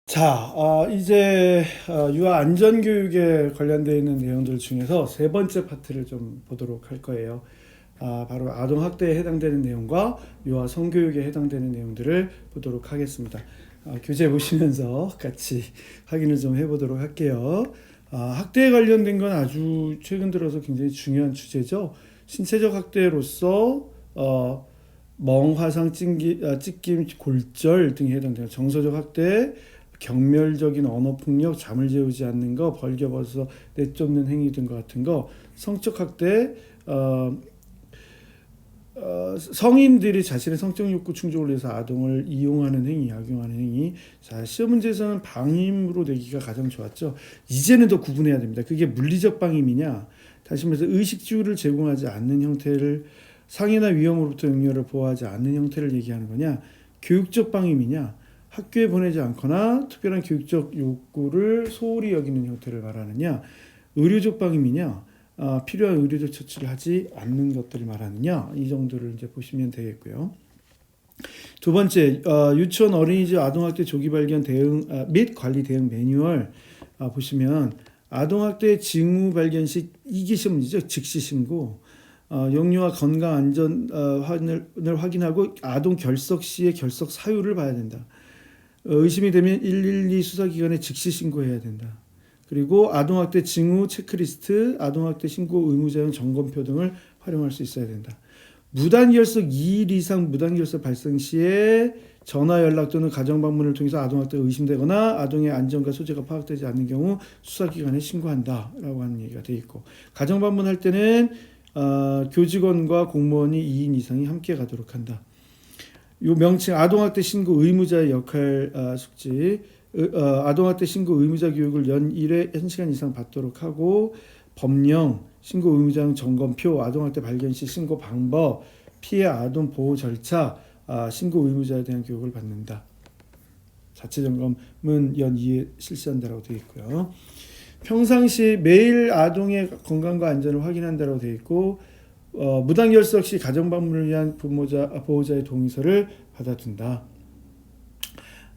자, 이제 유아 안전교육에 관련되어 있는 내용들 중에서 세 번째 파트를 좀 보도록 할 거예요. 바로 아동학대에 해당되는 내용과 유아 성교육에 해당되는 내용들을 보도록 하겠습니다. 교재 보시면서 같이 확인을 좀 해보도록 할게요. 학대에 관련된 건 아주 최근 들어서 굉장히 중요한 주제죠. 신체적 학대로서 멍, 화상, 찢김, 골절 등에 해당되는 정서적 학대, 경멸적인 언어폭력, 잠을 재우지 않는 거, 벌겨벗어 내쫓는 행위 등 같은 거, 성적 학대, 성인들이 자신의 성적 욕구 충족을 위해서 아동을 이용하는 행위, 악용하는 행위. 자, 시험 문제에서는 방임으로 내기가 가장 좋았죠. 이제는 더 구분해야 됩니다. 그게 물리적 방임이냐, 다시 말해서 의식주를 제공하지 않는 형태를 상해나 위험으로부터 응여를 보호하지 않는 형태를 얘기하는 거냐, 교육적 방임이냐, 학교에 보내지 않거나 특별한 교육적 욕구를 소홀히 여기는 형태를 말하느냐, 의료적 방임이냐, 필요한 의료적 처치를 하지 않는 것들을 말하느냐, 이 정도를 이제 보시면 되겠고요. 두 번째, 유치원 어린이집 아동학대 조기 발견 대응 및 관리 대응 매뉴얼 보시면 아동학대 징후 발견 시 이기시 문제죠. 즉시 신고, 영유아 건강 안전을 확인하고 아동 결석 시의 결석 사유를 봐야 된다. 의심이 되면 112 수사기관에 즉시 신고해야 된다. 그리고 아동학대 징후 체크리스트, 아동학대 신고 의무자용 점검표 등을 활용할 수 있어야 된다. 무단결석 2일 이상 무단결석 발생 시에 전화 연락 또는 가정방문을 통해서 아동학대가 의심되거나 아동의 안전과 소재가 파악되지 않는 경우 수사기관에 신고한다라고 하는 얘기가 되어 있고, 가정방문할 때는 교직원과 공무원이 2인 이상이 함께 가도록 한다. 요 명칭 아동학대 신고 의무자의 역할 숙지, 아동학대 신고 의무자 교육을 연 1회 1시간 이상 받도록 하고, 법령, 신고 의무자용 점검표, 아동학대 발견 시 신고 방법, 피해 아동 보호 절차, 신고 의무자에 대한 교육을 받는다. 자체 점검은 연 2회 실시한다라고 되어 있고요. 평상시 매일 아동의 건강과 안전을 확인한다라고 되어 있고, 무단결석 시 가정방문을 위한 보호자의 동의서를 받아둔다.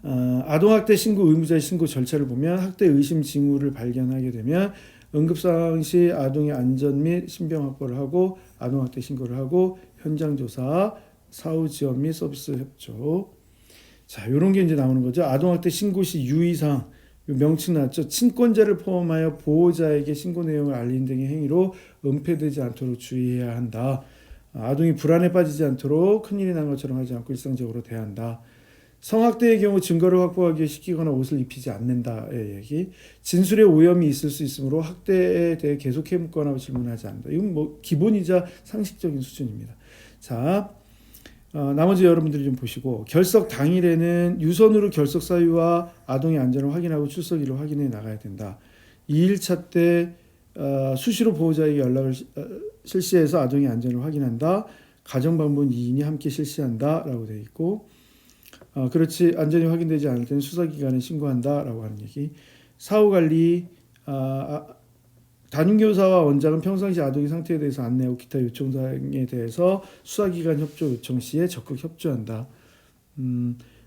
아동학대 신고 의무자의 신고 절차를 보면 학대 의심 징후를 발견하게 되면 응급상황 시 아동의 안전 및 신병 확보를 하고 아동학대 신고를 하고 현장 조사, 사후 지원 및 서비스 협조. 자, 이런 게 이제 나오는 거죠. 아동학대 신고 시 유의사항, 명칭 나왔죠. 친권자를 포함하여 보호자에게 신고 내용을 알린 등의 행위로 은폐되지 않도록 주의해야 한다. 아동이 불안에 빠지지 않도록 큰일이 난 것처럼 하지 않고 일상적으로 대한다. 성학대의 경우 증거를 확보하기 시키거나 옷을 입히지 않는다의 얘기. 진술에 오염이 있을 수 있으므로 학대에 대해 계속 해묻거나 질문하지 않는다. 이건 뭐 기본이자 상식적인 수준입니다. 자, 나머지 여러분들이 좀 보시고, 결석 당일에는 유선으로 결석 사유와 아동의 안전을 확인하고 출석일을 확인해 나가야 된다. 2일차 때 수시로 보호자에게 연락을 실시해서 아동의 안전을 확인한다. 가정방문 2인이 함께 실시한다 라고 되어 있고, 그렇지 안전이 확인되지 않을 때는 수사기관에 신고한다 라고 하는 얘기. 사후관리, 담임교사와 원장은 평상시 아동의 상태에 대해서 안내하고 기타 요청사항에 대해서 수사기관 협조 요청 시에 적극 협조한다.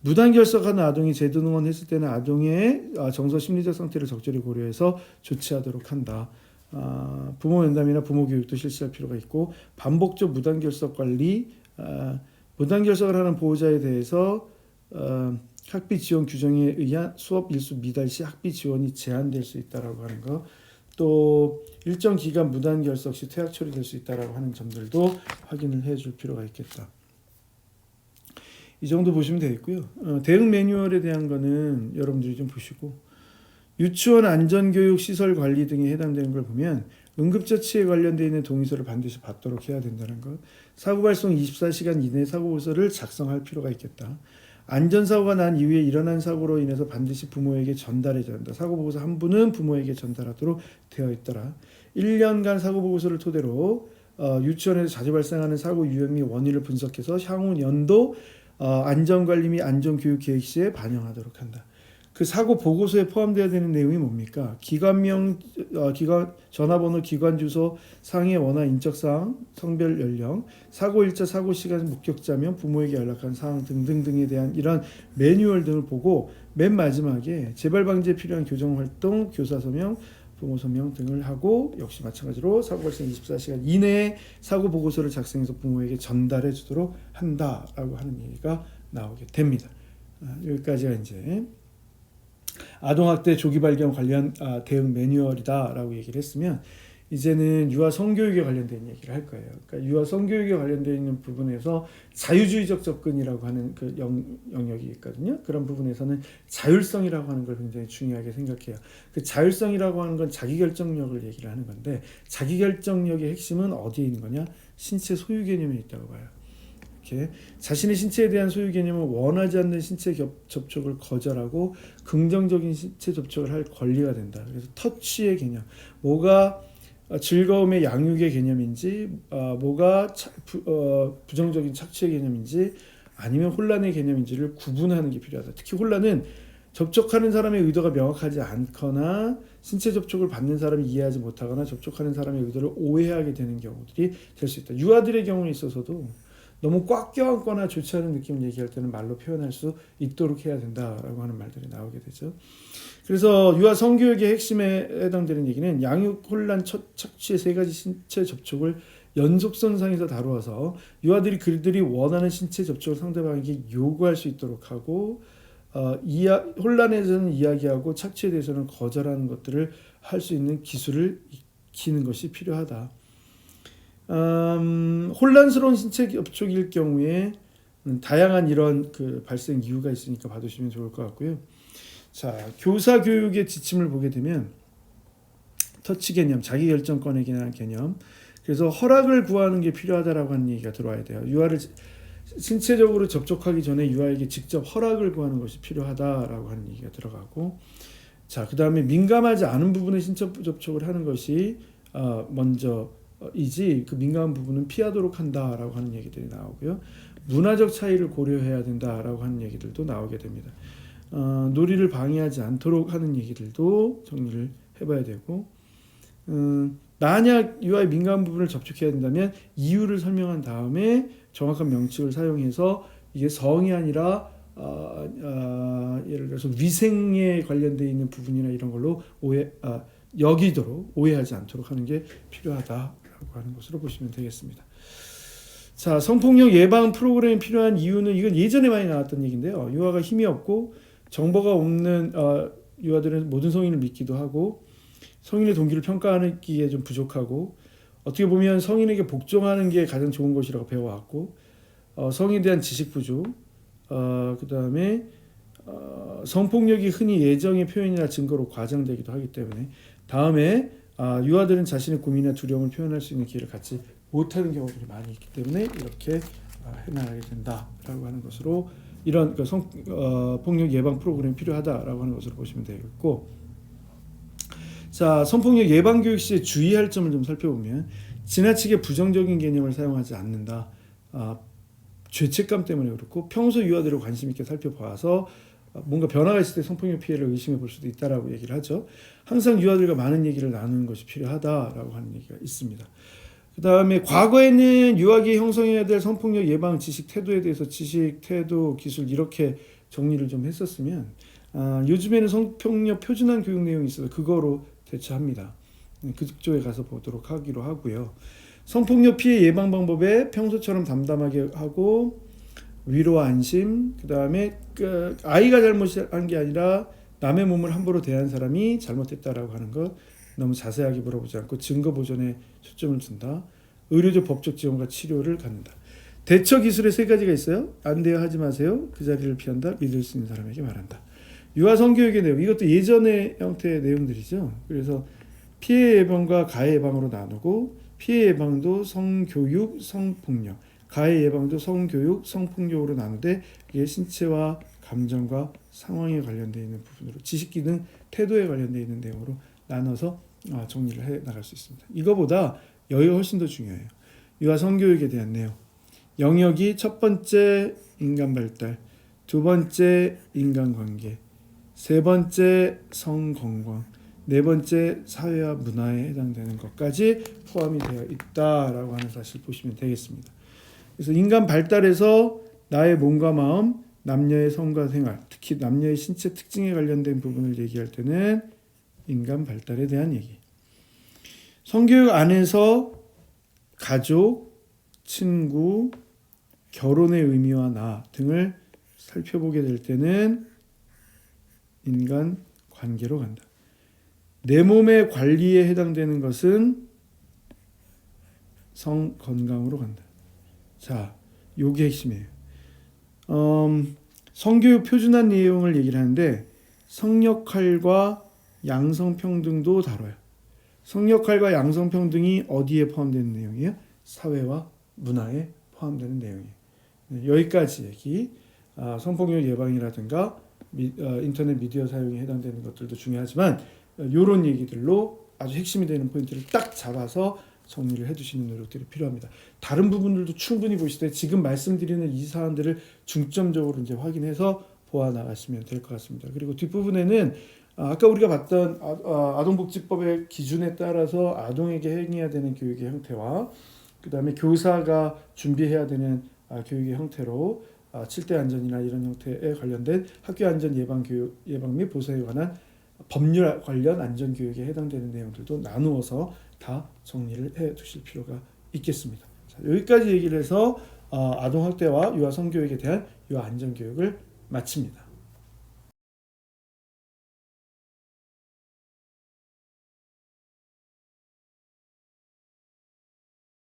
무단결석하는 아동이 재등원했을 때는 아동의 정서 심리적 상태를 적절히 고려해서 조치하도록 한다. 부모 면담이나 부모 교육도 실시할 필요가 있고, 반복적 무단결석 관리, 무단결석을 하는 보호자에 대해서 학비 지원 규정에 의한 수업 일수 미달 시 학비 지원이 제한될 수 있다라고 하는 거, 또 일정 기간 무단 결석 시 퇴학 처리될 수 있다라고 하는 점들도 확인을 해줄 필요가 있겠다. 이 정도 보시면 되겠고요. 대응 매뉴얼에 대한 거는 여러분들이 좀 보시고, 유치원 안전교육 시설 관리 등에 해당되는 걸 보면 응급처치에 관련되어 있는 동의서를 반드시 받도록 해야 된다는 것, 사고 발생 24시간 이내 사고보고서를 작성할 필요가 있겠다. 안전사고가 난 이후에 일어난 사고로 인해서 반드시 부모에게 전달해줘야 한다. 사고보고서 한 부는 부모에게 전달하도록 되어 있더라. 1년간 사고보고서를 토대로 유치원에서 자주 발생하는 사고 유형 및 원인을 분석해서 향후 연도 안전관리 및 안전교육 계획 시에 반영하도록 한다. 그 사고 보고서에 포함되어야 되는 내용이 뭡니까? 기관 전화번호, 기관 주소, 상해 원화 인적 사항, 성별 연령, 사고 일자, 사고 시간, 목격자면 부모에게 연락한 사항 등등등에 대한 이런 매뉴얼 등을 보고 맨 마지막에 재발 방지에 필요한 교정 활동, 교사 서명, 부모 서명 등을 하고 역시 마찬가지로 사고 발생 24시간 이내에 사고 보고서를 작성해서 부모에게 전달해 주도록 한다라고 하는 얘기가 나오게 됩니다. 여기까지가 이제 아동학대 조기 발견 관련 대응 매뉴얼이다라고 얘기를 했으면 이제는 유아 성교육에 관련된 얘기를 할 거예요. 그러니까 유아 성교육에 관련되어 있는 부분에서 자유주의적 접근이라고 하는 그 영역이 있거든요. 그런 부분에서는 자율성이라고 하는 걸 굉장히 중요하게 생각해요. 그 자율성이라고 하는 건 자기결정력을 얘기를 하는 건데 자기결정력의 핵심은 어디에 있는 거냐? 신체 소유 개념에 있다고 봐요. 이렇게 자신의 신체에 대한 소유 개념은 원하지 않는 신체 접촉을 거절하고 긍정적인 신체 접촉을 할 권리가 된다. 그래서 터치의 개념, 뭐가 즐거움의 양육의 개념인지, 뭐가 부정적인 착취의 개념인지, 아니면 혼란의 개념인지를 구분하는 게 필요하다. 특히 혼란은 접촉하는 사람의 의도가 명확하지 않거나 신체 접촉을 받는 사람이 이해하지 못하거나 접촉하는 사람의 의도를 오해하게 되는 경우들이 될 수 있다. 유아들의 경우에 있어서도 너무 꽉 껴안거나 좋지 않은 느낌을 얘기할 때는 말로 표현할 수 있도록 해야 된다라고 하는 말들이 나오게 되죠. 그래서 유아 성교육의 핵심에 해당되는 얘기는 양육, 혼란, 착취의 세 가지 신체 접촉을 연속선상에서 다루어서 유아들이 그들이 원하는 신체 접촉을 상대방에게 요구할 수 있도록 하고 혼란에 대해서는 이야기하고 착취에 대해서는 거절하는 것들을 할 수 있는 기술을 익히는 것이 필요하다. 혼란스러운 신체 접촉일 경우에 다양한 이런 그 발생 이유가 있으니까 봐두시면 좋을 것 같고요. 자, 교사 교육의 지침을 보게 되면 터치 개념, 자기결정권에 대한 개념, 그래서 허락을 구하는 게 필요하다라고 하는 얘기가 들어와야 돼요. 유아를 신체적으로 접촉하기 전에 유아에게 직접 허락을 구하는 것이 필요하다라고 하는 얘기가 들어가고, 자, 그 다음에 민감하지 않은 부분에 신체 접촉을 하는 것이 먼저이지 그 민감한 부분은 피하도록 한다라고 하는 얘기들이 나오고요. 문화적 차이를 고려해야 된다라고 하는 얘기들도 나오게 됩니다. 놀이를 방해하지 않도록 하는 얘기들도 정리를 해봐야 되고, 만약 유아의 민감한 부분을 접촉해야 된다면 이유를 설명한 다음에 정확한 명칭을 사용해서 이게 성이 아니라 예를 들어서 위생에 관련되어 있는 부분이나 이런 걸로 여기도록 오해하지 않도록 하는 게 필요하다라고 하는 것으로 보시면 되겠습니다. 자, 성폭력 예방 프로그램이 필요한 이유는 이건 예전에 많이 나왔던 얘기인데요. 유아가 힘이 없고 정보가 없는 유아들은 모든 성인을 믿기도 하고 성인의 동기를 평가하기에 좀 부족하고 어떻게 보면 성인에게 복종하는 게 가장 좋은 것이라고 배워왔고 성인에 대한 지식 부족, 그 다음에 성폭력이 흔히 예정의 표현이나 증거로 과장되기도 하기 때문에 다음에 유아들은 자신의 고민이나 두려움을 표현할 수 있는 기회를 갖지 못하는 경우들이 많이 있기 때문에 이렇게 해나가게 된다라고 하는 것으로 이런 성폭력 예방 프로그램이 필요하다라고 하는 것으로 보시면 되겠고, 자, 성폭력 예방 교육 시에 주의할 점을 좀 살펴보면 지나치게 부정적인 개념을 사용하지 않는다. 죄책감 때문에 그렇고 평소 유아들을 관심 있게 살펴봐서 뭔가 변화가 있을 때 성폭력 피해를 의심해 볼 수도 있다라고 얘기를 하죠. 항상 유아들과 많은 얘기를 나누는 것이 필요하다라고 하는 얘기가 있습니다. 그 다음에 과거에는 유아기에 형성해야 될 성폭력 예방 지식 태도에 대해서 지식, 태도, 기술 이렇게 정리를 좀 했었으면 요즘에는 성폭력 표준화 교육 내용이 있어서 그거로 대처합니다. 그쪽에 가서 보도록 하기로 하고요. 성폭력 피해 예방 방법에 평소처럼 담담하게 하고 위로와 안심, 그 다음에 아이가 잘못한 게 아니라 남의 몸을 함부로 대한 사람이 잘못했다라고 하는 것 너무 자세하게 물어보지 않고 증거 보존에 초점을 둔다. 의료적 법적 지원과 치료를 갖는다. 대처 기술의 세 가지가 있어요. 안 돼요, 하지 마세요. 그 자리를 피한다. 믿을 수 있는 사람에게 말한다. 유아 성교육의 내용, 이것도 예전의 형태의 내용들이죠. 그래서 피해 예방과 가해 예방으로 나누고 피해 예방도 성교육, 성폭력, 가해 예방도 성교육, 성폭력으로 나누되 이게 신체와 감정과 상황에 관련되어 있는 부분으로 지식 기능, 태도에 관련되어 있는 내용으로 나눠서 정리를 해 나갈 수 있습니다. 이거보다 여기가 훨씬 더 중요해요. 유아 성교육에 대한 내용. 영역이 첫 번째 인간 발달, 두 번째 인간관계, 세 번째 성건강, 네 번째 사회와 문화에 해당되는 것까지 포함이 되어 있다라고 하는 사실 보시면 되겠습니다. 그래서 인간 발달에서 나의 몸과 마음, 남녀의 성과 생활, 특히 남녀의 신체 특징에 관련된 부분을 얘기할 때는 인간 발달에 대한 얘기. 성교육 안에서 가족, 친구, 결혼의 의미와 나 등을 살펴보게 될 때는 인간 관계로 간다. 내 몸의 관리에 해당되는 것은 성 건강으로 간다. 자, 요게 핵심이에요. 성교육 표준화 내용을 얘기를 하는데 성역할과 양성평등도 다뤄요. 성역할과 양성평등이 어디에 포함되는 내용이에요? 사회와 문화에 포함되는 내용이에요. 네, 여기까지 얘기. 성폭력 예방이라든가 인터넷 미디어 사용에 해당되는 것들도 중요하지만 이런 얘기들로 아주 핵심이 되는 포인트를 딱 잡아서 정리를 해두시는 노력들이 필요합니다. 다른 부분들도 충분히 보시되 지금 말씀드리는 이 사안들을 중점적으로 이제 확인해서 보아 나가시면 될 것 같습니다. 그리고 뒷부분에는 아까 우리가 봤던 아동복지법의 기준에 따라서 아동에게 행해야 되는 교육의 형태와 그 다음에 교사가 준비해야 되는 교육의 형태로 7대 안전이나 이런 형태에 관련된 학교 안전 예방 및 보호에 관한 법률 관련 안전 교육에 해당되는 내용들도 나누어서 다 정리를 해 두실 필요가 있겠습니다. 자, 여기까지 얘기를 해서 아동 학대와 유아 성교육에 대한 유아 안전 교육을 마칩니다.